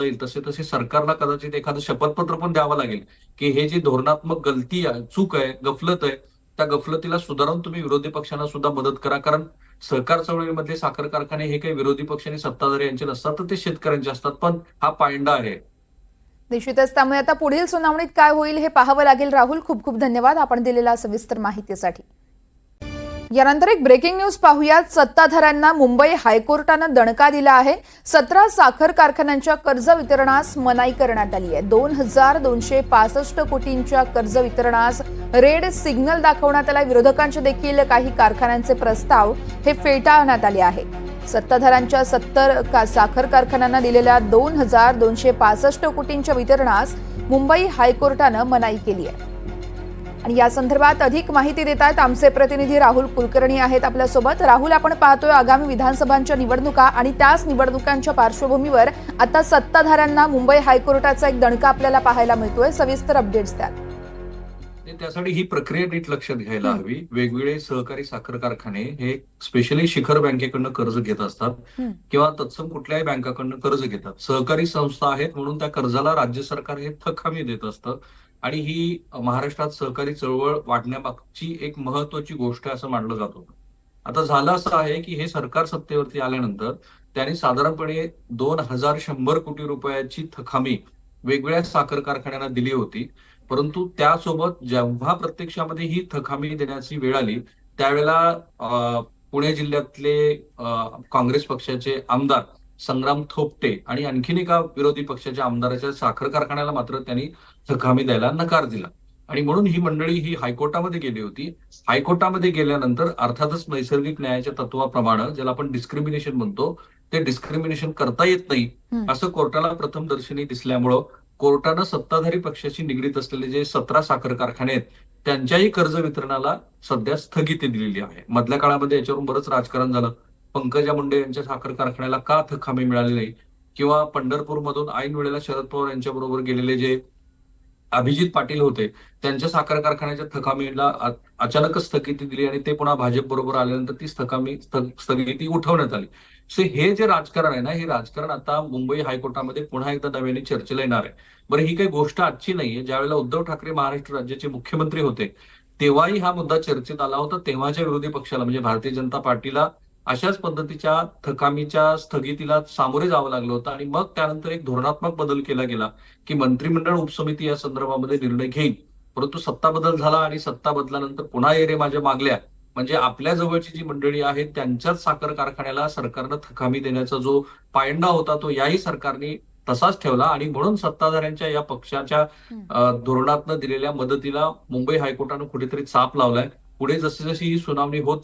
जाईल तसे तसे सरकारला कदाचित एखादं शपथपत्र पण द्यावं लागेल की हे जी धोरणात्मक गलती आहे, चूक आहे, गफलत आहे, त्या गफलतीला सुधारून तुम्ही विरोधी पक्षांना सुद्धा मदत करा. कारण सहकार चळवळीमधले साखर कारखाने हे काही विरोधी पक्ष आणि सत्ताधारी यांचे नसतात, तर ते शेतकऱ्यांचे असतात. पण हा पायंडा आहे. निश्चितच त्यामुळे आता पुढील सुनावणीत काय होईल हे पाहावं लागेल. राहुल, खूप खूप धन्यवाद आपण दिलेल्या सविस्तर माहितीसाठी. यानंतर एक ब्रेकिंग न्यूज पाहूयात. सत्ताधाऱ्यांना मुंबई हायकोर्टानं दणका दिला आहे. 17 साखर कारखान्यांच्या कर्ज वितरणास मनाई करण्यात आली आहे. 2265 कोटींच्या कर्ज वितरणास रेड सिग्नल दाखवण्यात आला. विरोधकांचे देखील काही कारखान्यांचे प्रस्ताव हे फेटाळण्यात आले आहेत. सत्ताधाऱ्यांच्या 70 साखर कारखान्यांना दिलेल्या 2265 कोटींच्या वितरणास मुंबई हायकोर्टानं मनाई केली आहे. आणि या संदर्भात अधिक माहिती देत आहेत आमचे प्रतिनिधी राहुल कुलकर्णी आहेत आपल्यासोबत. राहुल, आपण पाहतोय आगामी विधानसभांच्या निवडणुका आणि त्याच निवडणुकांच्या पार्श्वभूमीवर आता सत्ताधाऱ्यांना मुंबई हायकोर्टाचा एक दणका आपल्याला पाहायला मिळतोय. सविस्तर अपडेट्स द्या. त्यासाठी ही प्रक्रिया नीट लक्षात घ्यायला हवी. वेगवेगळे सहकारी साखर कारखाने हे स्पेशली शिखर बँकेकडनं कर्ज घेत असतात किंवा तत्सम कुठल्याही बँकाकडनं कर्ज घेतात. सहकारी संस्था आहेत म्हणून त्या कर्जाला राज्य सरकार हे थक हमी देत असतं आणि ही महाराष्ट्रात सहकारी चळवळ वाढण्यामागची एक महत्वाची गोष्ट आहे असं मानलं जात होतं. आता झालं असं आहे की हे सरकार सत्तेवरती आल्यानंतर त्यांनी साधारणपणे 2100 कोटी रुपयाची थक हमी वेगवेगळ्या साखर कारखान्यांना दिली होती. परंतु त्यासोबत जेव्हा प्रत्यक्षामध्ये ही थक हमी देण्याची वेळ आली त्यावेळेला पुणे जिल्ह्यातले काँग्रेस पक्षाचे आमदार संग्राम थोपटे आणि आणखीन एका विरोधी पक्षाच्या आमदाराच्या साखर कारखान्याला मात्र त्यांनी थक हमी द्यायला नकार दिला आणि म्हणून ही मंडळी ही हायकोर्टामध्ये गेली होती. हायकोर्टामध्ये गेल्यानंतर अर्थातच नैसर्गिक न्यायाच्या तत्वाप्रमाणे ज्याला आपण डिस्क्रिमिनेशन म्हणतो ते डिस्क्रिमिनेशन करता येत नाही असं कोर्टाला प्रथम दर्शनी दिसल्यामुळं कोर्टानं सत्ताधारी पक्षाशी निगडीत असलेले जे 17 साखर कारखाने आहेत त्यांच्याही कर्ज वितरणाला सध्या स्थगिती दिलेली आहे. मधल्या काळामध्ये याच्यावरून बरंच राजकारण झालं. पंकजा मुंडे यांच्या साखर कारखान्याला का थक हमी मिळाली नाही किंवा पंढरपूरमधून ऐन वेळेला शरद पवार यांच्या बरोबर गेलेले जे अभिजित पाटील होते त्यांच्या साखर कारखान्याच्या थक हमीला अचानकच स्थगिती दिली आणि ते पुन्हा भाजप बरोबर आल्यानंतर ती स्थगिती उठवण्यात आली. सो हे जे राजकारण आहे ना, हे राजकारण आता मुंबई हायकोर्टामध्ये पुन्हा एकदा नव्याने चर्चेला येणार आहे. बरं, ही काही गोष्ट आजची नाहीये. ज्यावेळेला उद्धव ठाकरे महाराष्ट्र राज्याचे मुख्यमंत्री होते तेव्हाही हा मुद्दा चर्चेत आला होता. तेव्हाच्या विरोधी पक्षाला म्हणजे भारतीय जनता पार्टीला अशाच पद्धतीच्या थकामीच्या स्थगितीला सामोरे जावं लागलं होतं आणि मग त्यानंतर एक धोरणात्मक बदल केला गेला की मंत्रिमंडळ उपसमिती या संदर्भामध्ये निर्णय घेईल. परंतु सत्ता बदल झाला आणि सत्ता बदलानंतर पुन्हा ये रे माझ्या मागल्या म्हणजे आपल्या जवळची जी मंडळी आहेत त्यांच्याच साखर कारखान्याला सरकारनं थक हमी देण्याचा जो पायंडा होता तो याही सरकारने तसाच ठेवला आणि म्हणून सत्ताधाऱ्यांच्या या पक्षाच्या धोरणातनं दिलेल्या मदतीला मुंबई हायकोर्टानं कुठेतरी चाप लावलाय. पुढे जशी जशी ही सुनावणी होत